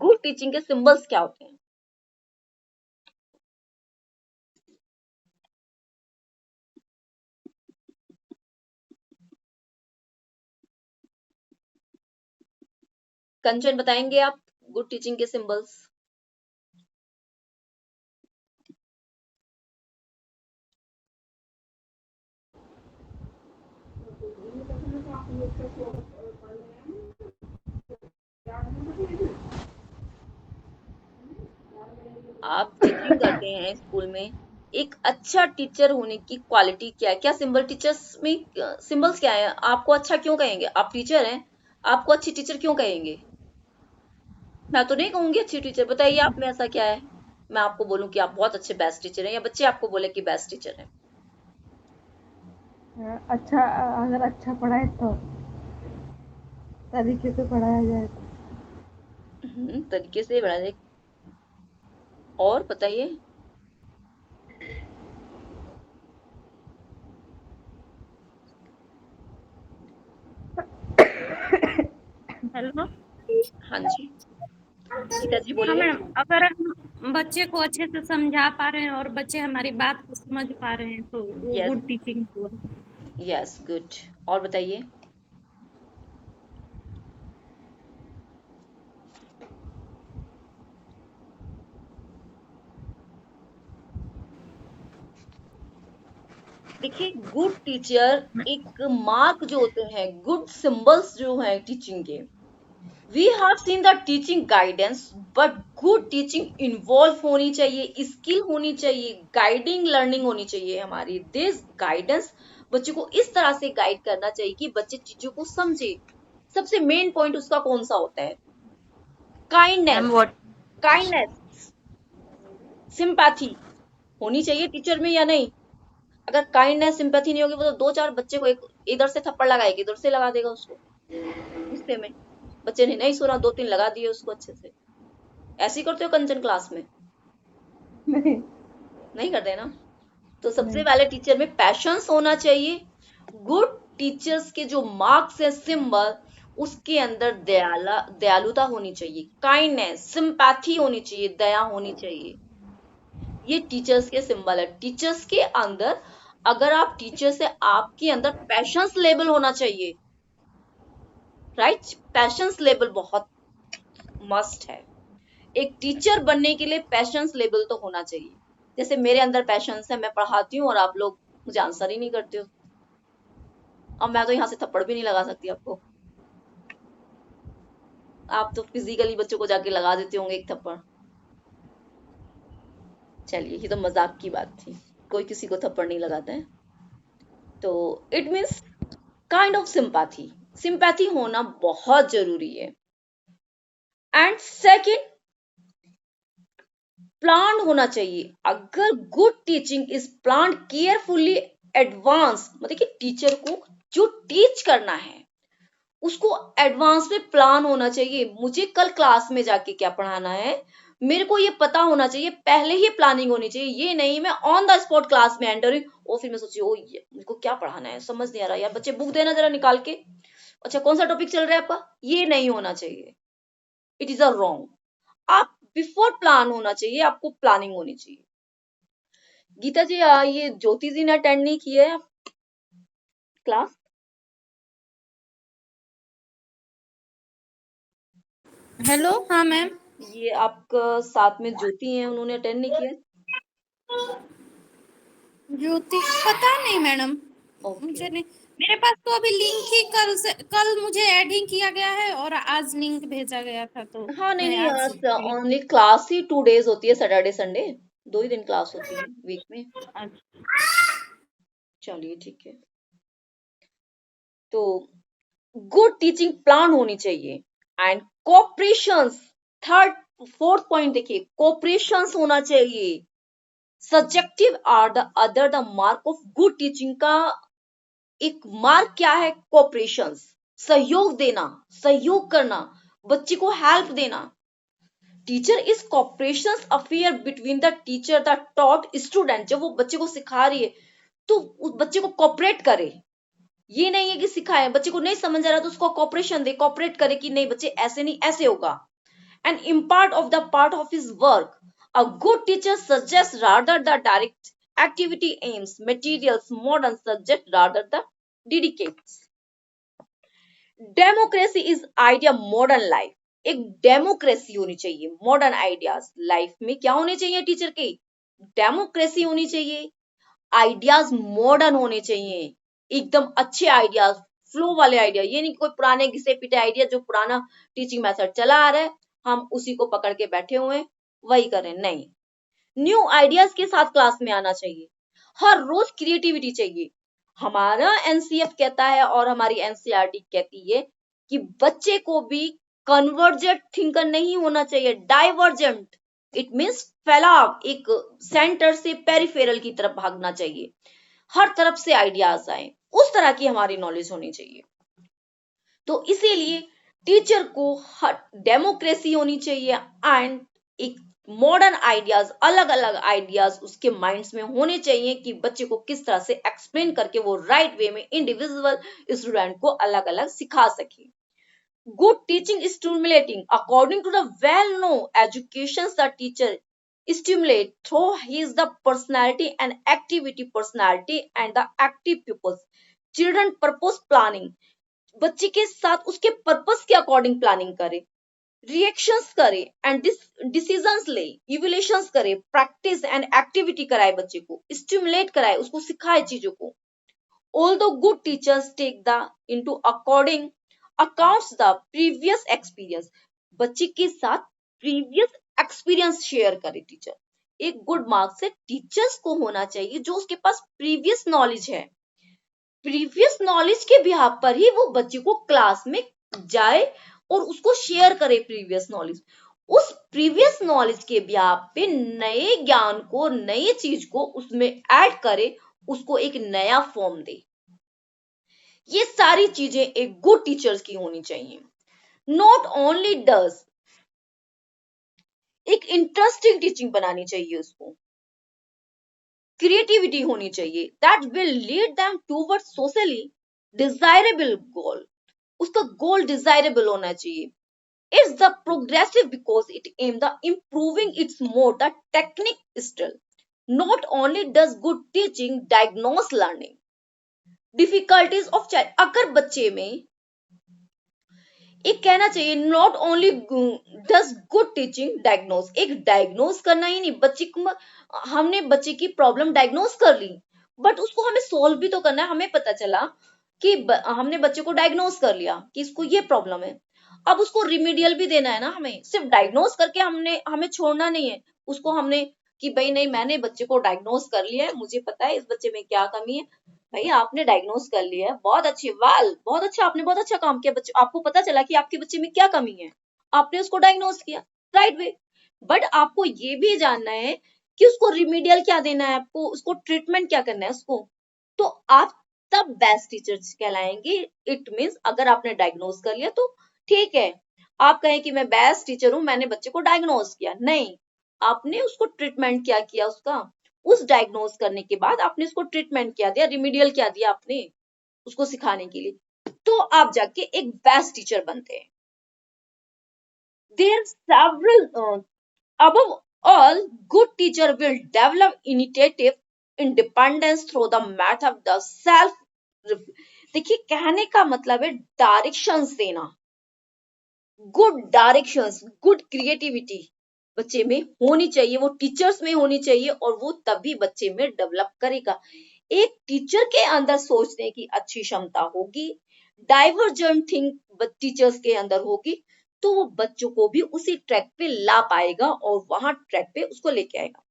good teaching के symbols क्या होते हैं, कंचन बताएंगे आप गुड टीचिंग के सिंबल्स। आप टीचिंग करते हैं स्कूल में एक अच्छा टीचर होने की क्वालिटी क्या है? क्या सिंबल टीचर्स में सिंबल्स क्या है? आपको अच्छा क्यों कहेंगे? आप टीचर हैं, आपको अच्छी टीचर क्यों कहेंगे? मैं तो नहीं कहूंगी अच्छी टीचर। बताइए आप में ऐसा क्या है मैं आपको बोलूं कि आप बहुत अच्छे बेस्ट टीचर हैं, या बच्चे आपको बोले कि बेस्ट टीचर हैं? अच्छा, अगर अच्छा पढ़ाए तो तरीके से पढ़ाया जाए तो। तरीके से बढ़ा दे। और बताइए। हेलो। हाँ जी, गीता जी हाँ बोलिए। मैडम, अगर हम बच्चे को अच्छे से समझा पा रहे हैं और बच्चे हमारी बात को समझ पा रहे हैं तो वो यस, गुड टीचिंग हुआ। Yes, good. और बताइए। देखिए, गुड टीचर एक मार्क जो होते हैं, गुड सिंबल्स जो हैं टीचिंग के, we have seen the teaching guidance, but good teaching involve होनी चाहिए, स्किल होनी चाहिए, गाइडिंग लर्निंग होनी चाहिए हमारी। दिस गाइडेंस बच्चे को इस तरह से गाइड करना चाहिए कि बच्चे चीजों को समझे। सबसे मेन पॉइंट उसका कौन सा होता है? Kindness. Ma'am what? Kindness, sympathy होनी चाहिए टीचर में या नहीं? अगर काइंडनेस सिंपैथी नहीं होगी, वो तो दो चार बच्चे को एक इधर से थप्पड़ लगाएगी, इधर से लगा देगा उसको गुस्से में। बच्चे ने नहीं सुना, दो तीन लगा दिए उसको अच्छे से। ऐसे ही करते हो कंचन क्लास में? नहीं। नहीं करते ना। तो सबसे नहीं। पहले टीचर में पैशंस होना चाहिए। गुड टीचर्स के जो मार्क्स है, सिंबल, उसके अंदर दयालुता होनी चाहिए, काइंडनेस, सिंपैथी होनी चाहिए, दया होनी चाहिए। ये टीचर्स के सिंबल है। टीचर्स के अंदर, अगर आप टीचर से, आपके अंदर पैशंस लेवल होना चाहिए। राइट? पैशंस लेवल बहुत मस्ट है। एक टीचर बनने के लिए पैशंस लेवल तो होना चाहिए। जैसे मेरे अंदर पैशंस है, मैं पढ़ाती हूँ और आप लोग मुझे आंसर ही नहीं करते हो। अब मैं तो यहाँ से थप्पड़ भी नहीं लगा सकती आपको। आप तो फिजिकली बच्चों को जाके लगा देते होंगे एक थप्पड़। चलिए, ये तो मजाक की बात थी। कोई किसी को थप्पड़ नहीं लगाता है। तो it means kind of sympathy. Sympathy होना बहुत जरूरी है। एंड सेकंड, प्लान होना चाहिए। अगर good teaching is plan carefully, advance, मतलब कि टीचर को जो टीच करना है उसको एडवांस में प्लान होना चाहिए। मुझे कल क्लास में जाके क्या पढ़ाना है, मेरे को ये पता होना चाहिए, पहले ही प्लानिंग होनी चाहिए। ये नहीं मैं ऑन द स्पॉट क्लास में एंटर हुई और फिर मैं सोची ओ ये मेरे को क्या पढ़ाना है, समझ नहीं आ रहा यार, बच्चे बुक देना जरा निकाल के। अच्छा, कौन सा टॉपिक चल रहा है आपका? ये नहीं होना चाहिए। It is a wrong. आप बिफोर प्लान होना चाहिए, आपको प्लानिंग होनी चाहिए। गीता जी, ये ज्योति जी ने अटेंड नहीं किया है क्लास? हेलो। हाँ मैम। ये आपका साथ में ज्योति है, उन्होंने अटेंड नहीं किया? ज्योति पता नहीं मैडम, ओके। मुझे नहीं। मेरे पास तो अभी लिंक ही कल मुझे ऐड ही किया गया है और आज लिंक भेजा गया था तो हाँ, नहीं मैं नहीं, आज। ओनली क्लास ही 2 डेज होती है, सैटरडे संडे। 2 ही दिन क्लास होती है वीक में। चलिए ठीक है। तो गुड टीचिंग प्लान होनी चाहिए। And cooperations, third fourth point देखिए, कोऑपरेशंस होना चाहिए। Subjective are the other the mark of good teaching का एक मार्क क्या है? कोऑपरेशंस, सहयोग देना, सहयोग करना, बच्चे को हेल्प देना। Teacher is cooperation affair between the teacher the taught student. जब वो बच्चे को सिखा रही है तो उस बच्चे को कॉपरेट करे। ये नहीं है कि सिखाए, बच्चे को नहीं समझ आ रहा तो उसको कॉपरेशन दे, कॉपरेट करे कि नहीं बच्चे ऐसे नहीं ऐसे होगा। And impart of the part of his work, a good teacher suggest rather the direct activity AIIMS materials modern subject rather the dedicates. Democracy is idea modern life. एक डेमोक्रेसी होनी चाहिए, मॉडर्न आइडियाज लाइफ में क्या होने चाहिए teacher के? Democracy होनी चाहिए। आइडियाज मॉडर्न होने चाहिए, एकदम अच्छे आइडियाज, फ्लो वाले आइडिया। ये नहीं कि कोई पुराने घिसे पिटे आइडिया, जो पुराना टीचिंग मेथड चला आ रहा है हम उसी को पकड़ के बैठे हुए हैं, वही करें, नहीं। न्यू आइडियाज के साथ क्लास में आना चाहिए, हर रोज क्रिएटिविटी चाहिए। हमारा एनसीएफ कहता है और हमारी एनसीईआरटी कहती है कि बच्चे को भी कन्वर्जेंट थिंकर नहीं होना चाहिए, डाइवर्जेंट। इट मीन्स फैलाव, एक सेंटर से पेरिफेरल की तरफ भागना चाहिए, हर तरफ से आइडियाज आए, उस तरह की हमारी नॉलेज होनी चाहिए। तो इसीलिए टीचर को डेमोक्रेसी होनी चाहिए एंड एक मॉडर्न आइडियाज, अलग अलग आइडियाज उसके माइंड्स में होने चाहिए कि बच्चे को किस तरह से एक्सप्लेन करके वो राइट वे में इंडिविजुअल स्टूडेंट को अलग अलग सिखा सके। Good teaching is stimulating. According to the well-known educations, the teacher stimulate through his the personality and activity personality and the active pupils. Children purpose planning. बच्चे के साथ उसके पर्पस के अकॉर्डिंग प्लानिंग करे, रिएक्शंस करे एंड डिसीजंस ले, evolutions करे, practice and activity कराए, बच्चे को स्टिमुलेट कराए, उसको सिखाए चीजों को। Although good teachers take the into according accounts the previous experience, बच्चे के साथ प्रीवियस एक्सपीरियंस शेयर करे टीचर। एक गुड मार्क्स से टीचर्स को होना चाहिए जो उसके पास प्रीवियस नॉलेज है, प्रीवियस नॉलेज के बिहाफ पर ही वो बच्चे को क्लास में जाए और उसको शेयर करे प्रीवियस नॉलेज। उस प्रीवियस नॉलेज के बिहाफ पे नए ज्ञान को, नई चीज को उसमें ऐड करे, उसको एक नया फॉर्म दे। ये सारी चीजें एक गुड टीचर्स की होनी चाहिए। नॉट ओनली डज, एक इंटरेस्टिंग टीचिंग बनानी चाहिए उसको, क्रिएटिविटी होनी चाहिए, that will lead them toward socially desirable goal. उसका गोल डिजायरेबल होना चाहिए। It's the progressive because it am the improving it's more the technique still. Not only does good teaching diagnose learning difficulties of child. अगर बच्चे में एक कहना चाहिए, not only does good teaching diagnose, एक diagnose करना ही नहीं, बच्चे को हमने बच्चे की प्रॉब्लम डायग्नोस कर ली, बट उसको हमें सोल्व भी तो करना है। हमें पता चला कि हमने बच्चे को डायग्नोस कर लिया कि इसको ये प्रॉब्लम है, अब उसको रिमीडियल भी देना है ना। हमें सिर्फ डायग्नोस करके हमें छोड़ना नहीं है उसको। हमने कि भाई नहीं, मैंने बच्चे को डायग्नोस कर लिया है, मुझे पता है इस बच्चे में क्या कमी है। भाई आपने डायग्नोस कर लिया है, बहुत अच्छी, वाल बहुत अच्छा, आपने बहुत अच्छा काम किया, बच्चे आपको पता चला कि आपके बच्चे में क्या कमी है, आपने उसको डायग्नोस किया राइट वे। बट आपको ये भी जानना है कि उसको रिमीडियल क्या देना है, आपको उसको ट्रीटमेंट क्या करना है उसको, तो आप तब बेस्ट टीचर्स कहलाएंगे। इट मीन्स अगर आपने डायग्नोस कर लिया तो ठीक है, आप कहें कि मैं बेस्ट टीचर हूं, मैंने बच्चे को डायग्नोस किया, नहीं, आपने उसको ट्रीटमेंट क्या किया उसका, उस डायग्नोस करने के बाद आपने उसको ट्रीटमेंट क्या दिया, रिमीडियल क्या दिया आपने उसको सिखाने के लिए, तो आप जाके एक बेस्ट टीचर बनते हैं। There are several above all, good teacher will develop initiative, independence through the method the self। देखिए कहने का मतलब है डायरेक्शंस देना, गुड डायरेक्शंस, गुड क्रिएटिविटी बच्चे में होनी चाहिए, वो टीचर्स में होनी चाहिए और वो तभी बच्चे में डेवलप करेगा। एक टीचर के अंदर सोचने की अच्छी क्षमता होगी, डाइवर्जेंट थिंक टीचर्स के अंदर होगी, तो वो बच्चों को भी उसी ट्रैक पे ला पाएगा और वहां ट्रैक पे उसको लेके आएगा।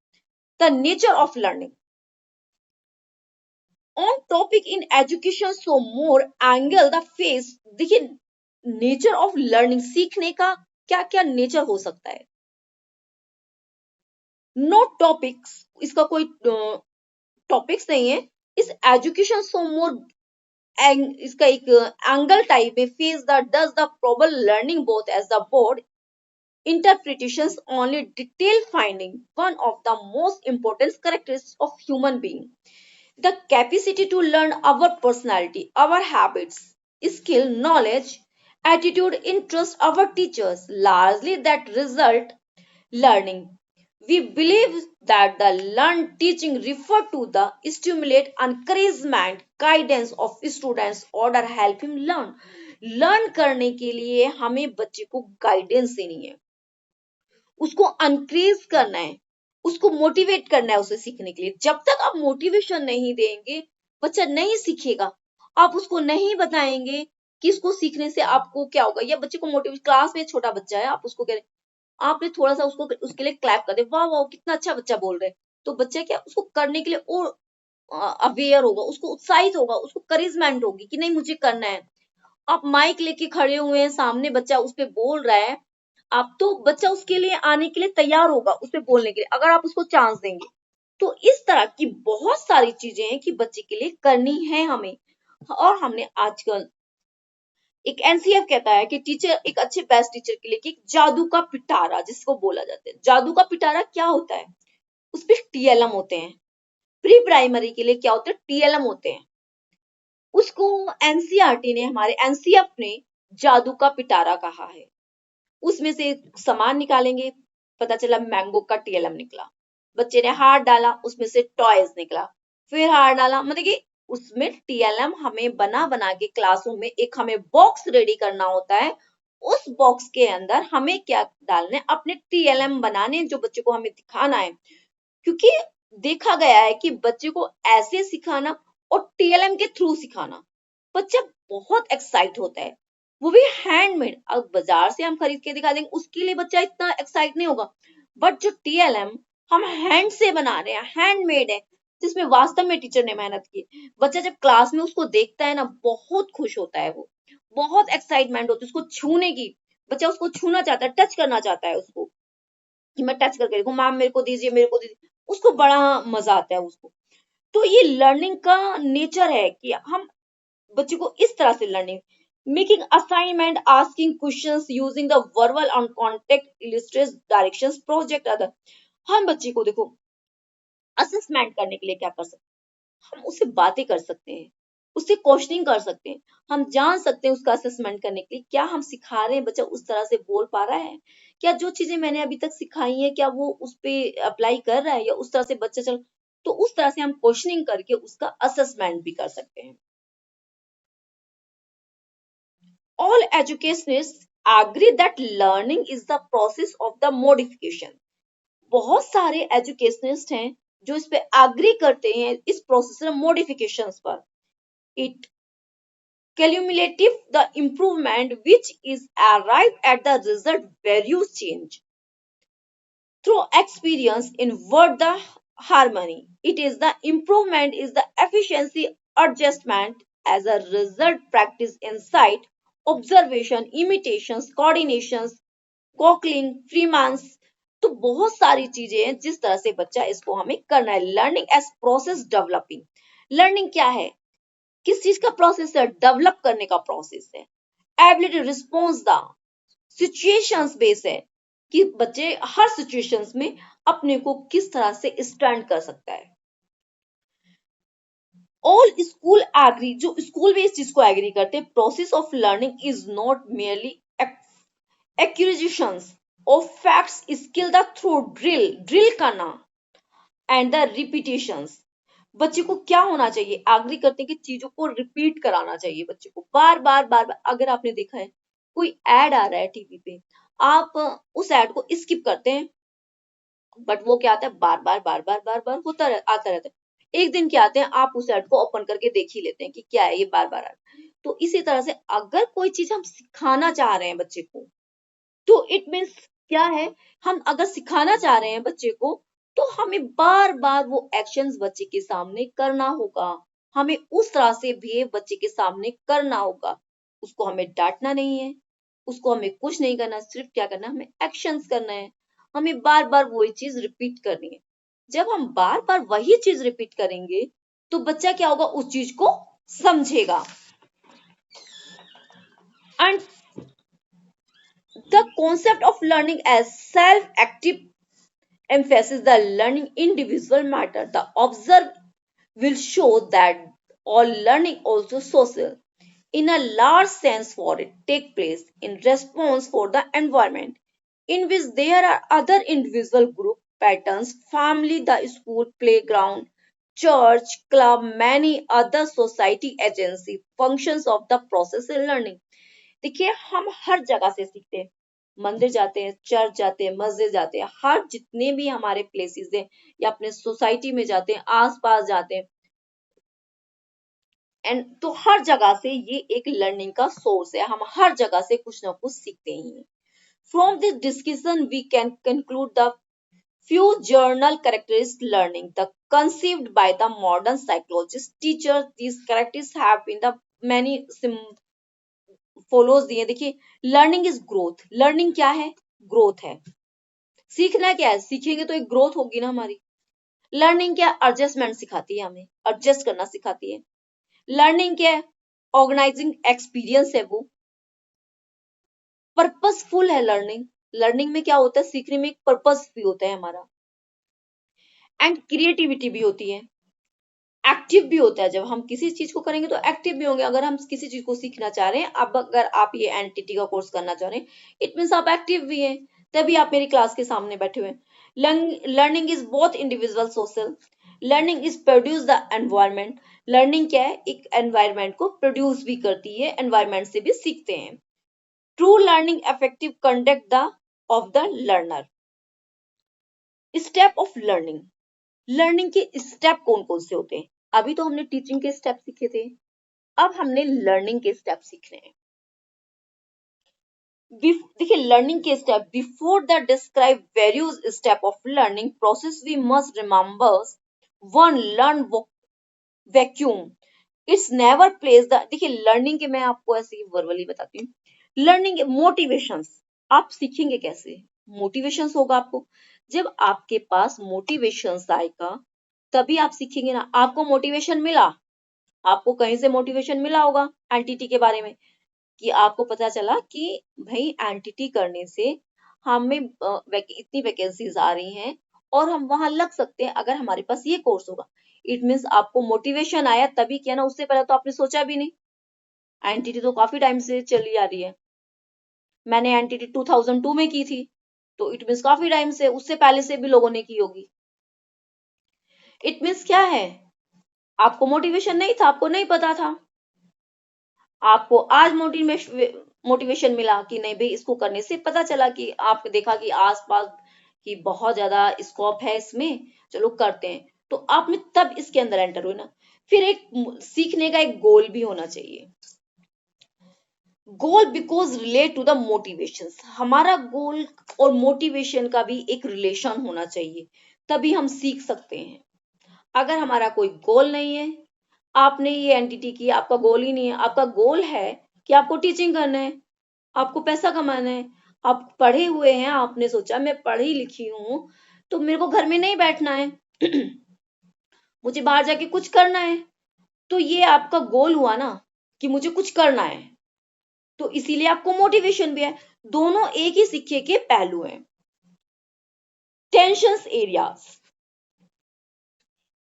The nature of learning on topic in education so more angle the face. देखिए नेचर ऑफ लर्निंग, सीखने का क्या क्या नेचर हो सकता है। नो टॉपिक्स, इसका कोई टॉपिक्स नहीं है। इस एजुकेशन सो मोर इसका एक एंगल टाइप है। Phase the does the proper learning both as the board interpretations only detail finding, one of the most important characteristics of human being, the capacity to learn our personality, our habits, skill, knowledge, attitude, interest, our teachers, largely that result learning. We believe that the learn teaching refer to the stimulate, encouragement, guidance of students order help him learn। Learn करने के लिए हमें बच्चे को guidance देनी है, उसको अनक्रेज करना है, उसको मोटिवेट करना है उसे सीखने के लिए। जब तक आप मोटिवेशन नहीं देंगे बच्चा नहीं सीखेगा। आप उसको नहीं बताएंगे कि इसको सीखने से आपको क्या होगा, या बच्चे को मोटिवेट, क्लास में छोटा बच्चा है आप उसको कह रहे आपने थोड़ा सा उसको उसके लिए क्लैप कर दे, वाह वाह कितना अच्छा बच्चा बोल रहा है, तो बच्चा क्या उसको करने के लिए और अवेयर होगा, उसको उत्साहित होगा, उसको करिजमेंट होगी कि नहीं मुझे करना है। आप माइक लेके खड़े हुए हैं, सामने बच्चा उस पे बोल रहा है, आप तो बच्चा उसके लिए आने के लिए तैयार होगा, उस पे बोलने के लिए, अगर आप उसको चांस देंगे। तो इस तरह की बहुत सारी चीजें हैं कि बच्चे के लिए करनी है हमें। और हमने आजकल एक एनसीएफ कहता है कि टीचर एक अच्छे बेस्ट टीचर के लिए कि एक जादू का पिटारा जिसको बोला जाता है। जादू का पिटारा क्या होता है? उसपे टीएलएम होते हैं। प्री प्राइमरी के लिए क्या होते हैं? टीएलएम होते हैं। उसको एनसीईआरटी ने, हमारे एनसीएफ ने जादू का पिटारा कहा है। उसमें से सामान निकालेंगे, पता चला मैंगो का टीएलएम निकला, बच्चे ने हाथ डाला उसमें से टॉयज निकला, फिर हाथ डाला, मतलब कि उसमें टीएलएम हमें बना बना के क्लासरूम में एक हमें बॉक्स रेडी करना होता है। उस बॉक्स के अंदर हमें क्या डालने, अपने टीएलएम बनाने, जो बच्चे को हमें दिखाना है। क्योंकि देखा गया है कि बच्चे को ऐसे सिखाना और टीएलएम के थ्रू सिखाना, बच्चा बहुत एक्साइट होता है, वो भी हैंडमेड। अब बाजार से हम खरीद के दिखा देंगे उसके लिए बच्चा इतना एक्साइट नहीं होगा, बट जो टीएलएम हम हैंड से बना रहे हैं, हैंडमेड है, जिसमें वास्तव में टीचर ने मेहनत की, बच्चा जब क्लास में उसको देखता है ना, बहुत खुश होता है, वो बहुत एक्साइटमेंट होती है उसको छूने की, बच्चा उसको छूना चाहता है, टच करना चाहता है उसको, कि मैं टच करके देखूं, मैम मेरे को दीजिए, मेरे को दीजिए, उसको बड़ा मजा आता है उसको। तो ये लर्निंग का नेचर है कि हम बच्चे को इस तरह से learning, making assignment, asking questions, using the verbal and contact illustrate directions, project other. हम बच्चे को देखो असेसमेंट करने के लिए क्या कर सकते हैं, हम उससे बातें कर सकते हैं, उससे क्वेश्चनिंग कर सकते हैं, हम जान सकते हैं उसका असेसमेंट करने के लिए क्या हम सिखा रहे हैं, बच्चा उस तरह से बोल पा रहा है, क्या जो चीजें मैंने अभी तक सिखाई है क्या वो उस पे अप्लाई कर रहा है, या उस तरह से बच्चा चल, तो उस तरह से हम क्वेश्चनिंग करके उसका असेसमेंट भी कर सकते हैं। All educationists agree that learning is the process of the modification. बहुत सारे एजुकेशनिस्ट हैं जो इस पे एग्री करते हैं, इस प्रोसेस मॉडिफिकेशंस पर। It cumulative the improvement which is arrived at the result values change through experience in word the harmony. It is the improvement is the efficiency adjustment as a result practice insight observation imitations coordinations कॉकलिंग, फ्रीमांस। तो बहुत सारी चीजें हैं जिस तरह से बच्चा इसको हमें करना है। Learning as process developing. Learning क्या है? किस चीज का प्रोसेस है? डेवलप करने का प्रोसेस है। Ability response the situations base है कि बच्चे हर सिचुएशंस में अपने को किस तरह से स्टैंड कर सकता है। ऑल स्कूल एग्री, जो स्कूल बेस्ड जिसको एग्री करते हैं, process of learning is not merely acquisitions of facts skill the through drill करना एंड द रिपीटेशंस। बच्चे को क्या होना चाहिए? एग्री करते हैं कि चीजों को रिपीट कराना चाहिए बच्चे को, बार बार बार बार। अगर आपने देखा है कोई एड आ रहा है टीवी पे, आप उस एड को स्किप करते हैं, बट वो क्या आता है, बार बार बार बार बार बार होता आता रहता है। एक दिन क्या आते हैं, आप उस एड को ओपन करके देख ही लेते हैं कि क्या है ये, बार बार आ रहा है। तो इसी तरह से अगर कोई चीज हम सिखाना चाह रहे हैं बच्चे को, तो इट मीन्स क्या है, हम अगर सिखाना चाह रहे हैं बच्चे को, तो हमें बार बार वो एक्शंस बच्चे के सामने करना होगा, हमें उस तरह से बिहेव बच्चे के सामने करना होगा। उसको हमें डांटना नहीं है, उसको हमें कुछ नहीं करना, सिर्फ क्या करना है, हमें एक्शंस करना है, हमें बार बार वही चीज रिपीट करनी है। जब हम बार बार वही चीज रिपीट करेंगे तो बच्चा क्या होगा, उस चीज को समझेगा। And the concept of learning as self-active emphasis the learning individual matter. The observer will show that all learning also social in a large sense for it take place in response for the environment in which there are other individual group patterns, family, the school, playground, church, club, many other society agency functions of the process of learning. देखिए हम हर जगह से सीखते हैं, मंदिर जाते हैं, church जाते हैं, मस्जिद जाते हैं, हर जितने भी हमारे प्लेसेस हैं, या अपने सोसाइटी में जाते हैं, आसपास जाते हैं, एंड तो हर जगह से ये एक लर्निंग का सोर्स है, हम हर जगह से कुछ ना कुछ सीखते ही हैं। From this discussion we can conclude the few journal characteristics learning the conceived by the modern psychologists teachers. These characteristics have been the many follows दिए. देखिए, लर्निंग इज ग्रोथ. लर्निंग क्या है? ग्रोथ है. सीखना क्या है? सीखेंगे तो एक ग्रोथ होगी ना हमारी. लर्निंग क्या? एडजस्टमेंट सिखाती है, हमें एडजस्ट करना सिखाती है. लर्निंग क्या है? ऑर्गेनाइजिंग एक्सपीरियंस है वो. पर्पसफुल है लर्निंग. लर्निंग में क्या होता है? सीखने में एक पर्पस भी होता है हमारा. एंड क्रिएटिविटी भी होती है. एक्टिव भी होता है. जब हम किसी चीज को करेंगे तो एक्टिव भी होंगे. अगर हम किसी चीज को सीखना चाह रहे हैं, अब अगर आप ये एनटीटी का कोर्स करना चाह रहे हैं, इट मीन्स आप एक्टिव भी हैं, तभी आप मेरी क्लास के सामने बैठे हुए हैं. Learning is both individual social. Learning is produce the environment. Learning क्या है? एक एनवायरमेंट को प्रोड्यूस भी करती है, एनवायरमेंट से भी सीखते हैं. True learning effective conduct the of the learner. Step of learning. Learning के स्टेप कौन कौन से होते हैं? अभी तो हमने टीचिंग के स्टेप सीखे थे, अब हमने लर्निंग के स्टेप सीखने हैं. देखिए, लर्निंग के step. Before the describe various step of learning process we must remember one learn vacuum. It's never place the. देखिए, लर्निंग के मैं आपको ऐसे वर्बली बताती हूँ. Learning motivations. आप सीखेंगे कैसे? मोटिवेशंस होगा आपको. जब आपके पास मोटिवेशंस आएगा तभी आप सीखेंगे ना. आपको मोटिवेशन मिला, आपको कहीं से मोटिवेशन मिला होगा एंटिटी के बारे में, कि आपको पता चला कि भाई एंटिटी करने से हमें इतनी वैकेंसीज आ रही हैं और हम वहां लग सकते हैं अगर हमारे पास ये कोर्स होगा. इट मीन्स आपको मोटिवेशन आया तभी किया ना. उससे पहले तो आपने सोचा भी नहीं. एंटिटी तो काफी टाइम से चली आ रही है. मैंने एंटिटी 2002 में की थी, तो इट मीन्स काफी टाइम से, उससे पहले से भी लोगों ने की होगी. इट मीन्स क्या है? आपको मोटिवेशन नहीं था, आपको नहीं पता था. आपको आज मोटिवेशन मिला कि नहीं भाई, इसको करने से पता चला कि आपने देखा कि आसपास की बहुत ज्यादा स्कोप है इसमें, चलो करते हैं, तो आपने तब इसके अंदर एंटर हुए ना. फिर एक सीखने का एक गोल भी होना चाहिए. Goal because relate to the motivation. हमारा गोल और मोटिवेशन का भी एक रिलेशन होना चाहिए, तभी हम सीख सकते हैं. अगर हमारा कोई गोल नहीं है, आपने ये एंटिटी की, आपका गोल ही नहीं है. आपका गोल है कि आपको टीचिंग करना है, आपको पैसा कमाना है, आप पढ़े हुए हैं, आपने सोचा मैं पढ़ी लिखी हूं तो मेरे को घर में नहीं बैठना है मुझे बाहर जाके कुछ करना है. तो ये आपका गोल हुआ ना कि मुझे कुछ करना है, तो इसीलिए आपको मोटिवेशन भी है. दोनों एक ही सिक्के के पहलू हैं. Tensions areas.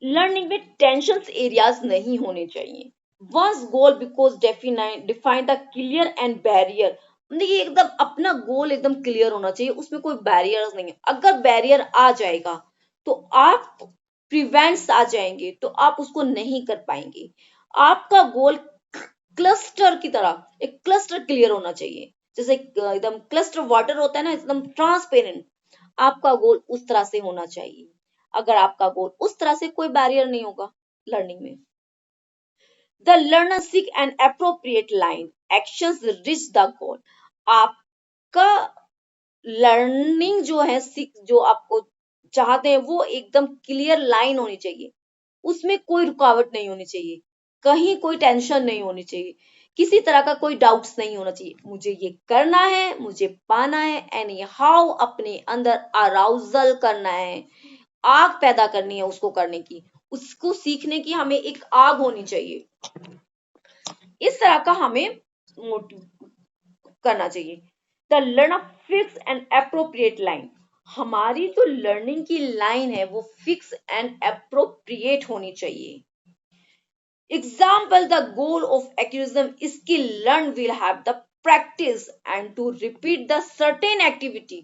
लर्निंग में टेंशंस एरियाज नहीं होने चाहिए. Once goal because define the clear and barrier. देखिए, एकदम अपना गोल एकदम क्लियर होना चाहिए, उसमें कोई बैरियर्स नहीं है. अगर बैरियर आ जाएगा तो आप प्रिवेंट्स आ जाएंगे तो आप उसको नहीं कर पाएंगे. आपका गोल क्लस्टर की तरह, एक क्लस्टर क्लियर होना चाहिए, जैसे एकदम क्लस्टर वाटर होता है ना, एकदम ट्रांसपेरेंट. आपका गोल उस तरह से होना चाहिए. अगर आपका गोल उस तरह से, कोई बैरियर नहीं होगा लर्निंग में. The learner seek an appropriate line actions rich the goal. आपका लर्निंग जो है, जो आपको चाहते हैं, वो एकदम क्लियर लाइन होनी चाहिए. उसमें कोई रुकावट नहीं होनी चाहिए, कहीं कोई टेंशन नहीं होनी चाहिए, किसी तरह का कोई डाउट्स नहीं होना चाहिए. मुझे ये करना है, मुझे पाना है, एनी हाउ अपने अंदर अराउजल करना है, आग पैदा करनी है उसको करने की, उसको सीखने की हमें एक आग होनी चाहिए. इस तरह का हमें करना चाहिए. The learner fix and appropriate line. हमारी जो लर्निंग की लाइन है वो फिक्स एंड अप्रोप्रिएट होनी चाहिए. Example, the goal of acquisition skill learned will have the practice and to repeat the certain activity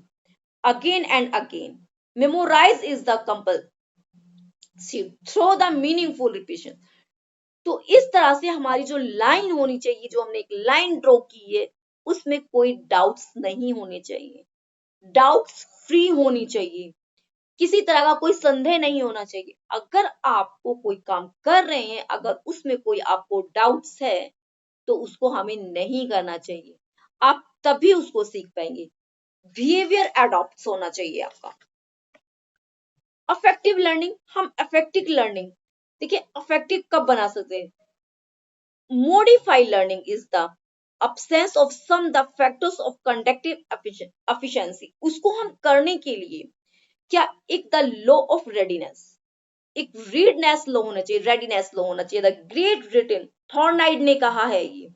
again and again. Memorize is the compulsive through the meaningful repetition. तो इस तरह से हमारी जो line होनी चाहिए, जो हमने एक लाइन ड्रॉ की है, उसमें कोई डाउट्स नहीं होने चाहिए, डाउट्स फ्री होनी चाहिए, किसी तरह का कोई संदेह नहीं होना चाहिए. अगर आपको कोई काम कर रहे हैं, अगर उसमें कोई आपको डाउट्स है तो उसको हमें नहीं करना चाहिए. आप तभी उसको सीख पाएंगे. बिहेवियर अडॉप्ट होना चाहिए आपका। अफेक्टिव लर्निंग, हम अफेक्टिव लर्निंग, देखिए अफेक्टिव कब बना सकते हैं? Modify learning is the absence of some the factors of conductive efficiency। उसको हम करने के लिए क्या एक द लॉ ऑफ रेडीनेस, एक रीडनेस लो होना चाहिए, रेडीनेस लो होना चाहिए। द ग्रेट रिटन थॉर्नाइड ने कहा है ये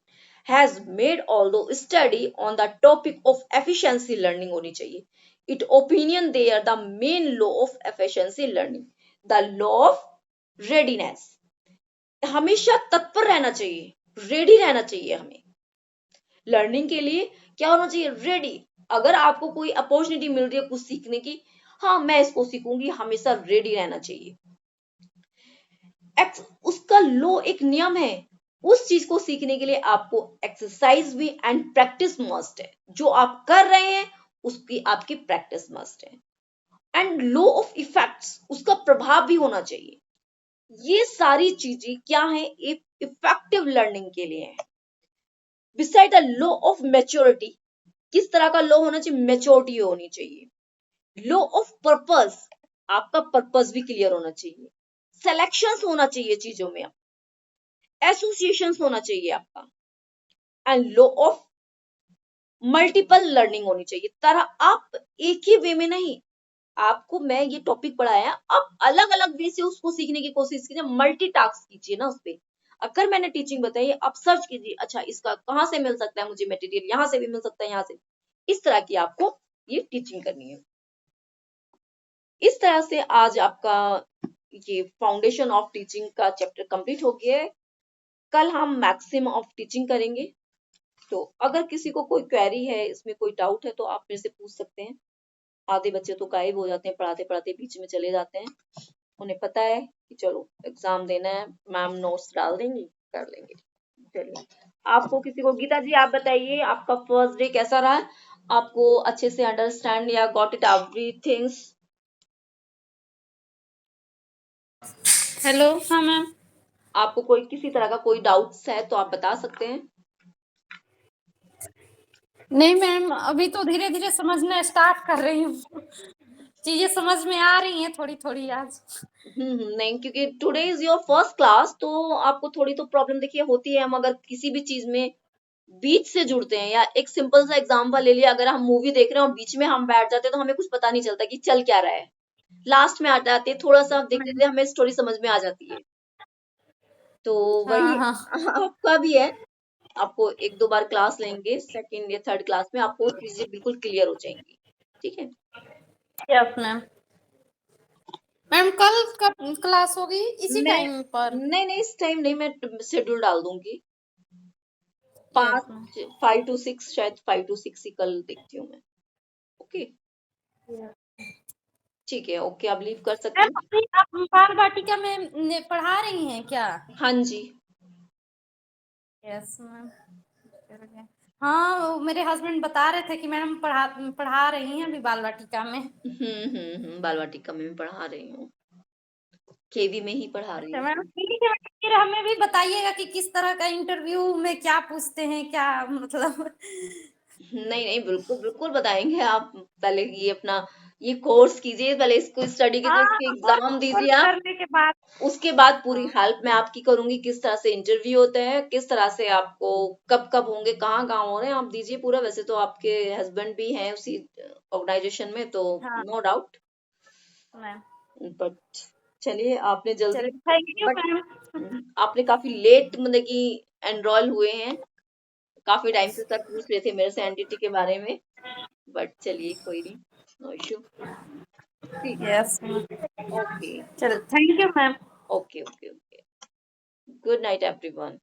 has made although study on the topic of efficiency learning होनी चाहिए। It opinion they are the main law of efficiency learning, the law of readiness. हमेशा तत्पर रहना चाहिए, रेडी रहना चाहिए हमें लर्निंग के लिए। क्या होना चाहिए? रेडी। अगर आपको कोई अपॉर्चुनिटी मिल रही है कुछ सीखने की, हाँ मैं इसको सीखूंगी, हमेशा रेडी रहना चाहिए। उसका लो एक नियम है, उस चीज को सीखने के लिए आपको एक्सरसाइज भी एंड प्रैक्टिस मस्ट है। जो आप कर रहे हैं उसकी आपकी प्रैक्टिस मस्ट है। एंड लो ऑफ इफेक्ट्स, उसका प्रभाव भी होना चाहिए। ये सारी चीजें क्या है? इफेक्टिव लर्निंग के लिए है। Beside the low of maturity, किस तरह का लो होना चाहिए? मैच्योरिटी होनी चाहिए। लो ऑफ पर्पस, आपका पर्पस भी क्लियर होना चाहिए। सिलेक्शंस होना चाहिए चीजों में, एसोसिएशंस होना चाहिए आपका। And low of multiple learning होनी चाहिए। तरह आप एक ही वे में नहीं, आपको मैं ये टॉपिक पढ़ाया, आप अलग अलग वे से उसको सीखने की कोशिश कीजिए, मल्टीटास्क कीजिए ना उस पे। अगर मैंने टीचिंग बताई, आप सर्च कीजिए, अच्छा इसका कहाँ से मिल सकता है मुझे मटेरियल, यहाँ से भी मिल सकता है, यहाँ से। इस तरह की आपको ये टीचिंग करनी है। इस तरह से आज आपका ये फाउंडेशन ऑफ टीचिंग का चैप्टर कंप्लीट हो गया है। कल हम मैक्सिमम ऑफ टीचिंग करेंगे। तो अगर किसी को कोई क्वेरी है, इसमें कोई डाउट है, तो आप मेरे से पूछ सकते हैं। आधे बच्चे तो गायब हो जाते हैं, पढ़ाते पढ़ाते बीच में चले जाते हैं। उन्हें पता है कि चलो एग्जाम देना है, मैम नोट्स डाल देंगी, कर लेंगे। चलिए, आपको किसी को, गीता जी आप बताइए आपका फर्स्ट डे कैसा रहा? आपको अच्छे से अंडरस्टैंड या गॉट इट एवरीथिंग? हेलो, हाँ मैम। आपको कोई किसी तरह का कोई डाउट्स है तो आप बता सकते हैं। नहीं मैम, अभी तो धीरे धीरे समझना स्टार्ट कर रही हूँ। चीजें समझ में आ रही हैं थोड़ी थोड़ी आज। नहीं, क्योंकि today is your first class, तो आपको थोड़ी तो प्रॉब्लम देखिए होती है। हम अगर किसी भी चीज में बीच से जुड़ते हैं, या एक सिंपल सा एग्जांपल ले लिया, अगर हम मूवी देख रहे हैं और बीच में हम बैठ जाते हैं तो हमें कुछ पता नहीं चलता कि चल क्या रहा है। लास्ट में आ जाते हैं, थोड़ा सा देखते देखते हमें स्टोरी समझ में आ जाती है। तो वही हाँ हाँ। आपका भी है। आपको एक दो बार क्लास लेंगे, सेकंड या थर्ड क्लास में आपको चीजें बिल्कुल क्लियर हो जाएंगी। ठीक है? Yes ma'am. मैम कल कब क्लास होगी? इसी मैं टाइम पर? नहीं, इस टाइम नहीं, मैं शेड्यूल डाल दूंगी। Yes ma'am. 5 to 6, शायद 5 to 6 ही कल देखती हूँ मैं। ओके, ठीक है, ओके, आप लीव कर सकते मैम हैं। अभी आप बाल वाटिका में पढ़ा रही हैं क्या? हाँ जी। Yes ma'am. हाँ, वो मेरे हस्बैंड बता रहे थे कि मैडम पढ़ा रही हैं अभी बाल वाटिका में। बाल वाटिका में मैं पढ़ा रही हूँ, केवी में ही पढ़ा रही अच्छा हूँ। मैम, ठीक है। फिर हमें भी बताइएगा कि किस तरह का इंटरव्यू में क्या पूछते हैं, क्या मतलब। नहीं, बिल्कुल बिल्कुल बताएंगे। आप पहले ये अपना ये कोर्स कीजिए, पहले इसको स्टडी कीजिए, हाँ, इसके कोर्स एग्जाम कोर्स दीजिए आप। करने के बाद। उसके बाद पूरी हाँ हेल्प मैं आपकी करूंगी, किस तरह से इंटरव्यू होता है, किस तरह से आपको कब कब होंगे, कहाँ कहाँ हो रहे हैं, आप दीजिए पूरा। वैसे तो आपके हस्बैंड भी हैं उसी ऑर्गेनाइजेशन में, तो हाँ नो डाउट। मैम। बट चलिए, आपने जल्दी, चलिए, थैंक यू बट मैम। आपने काफी लेट मतलब कि एनरोल हुए हैं। काफी टाइम से सर पूछ रहे थे मेरे से एनडीटी के बारे में, बट चलिए कोई नहीं, नो इश्यू। ठीक है, यस मैम। ओके, चलो, thank you ma'am. Okay, okay, okay. Good night everyone.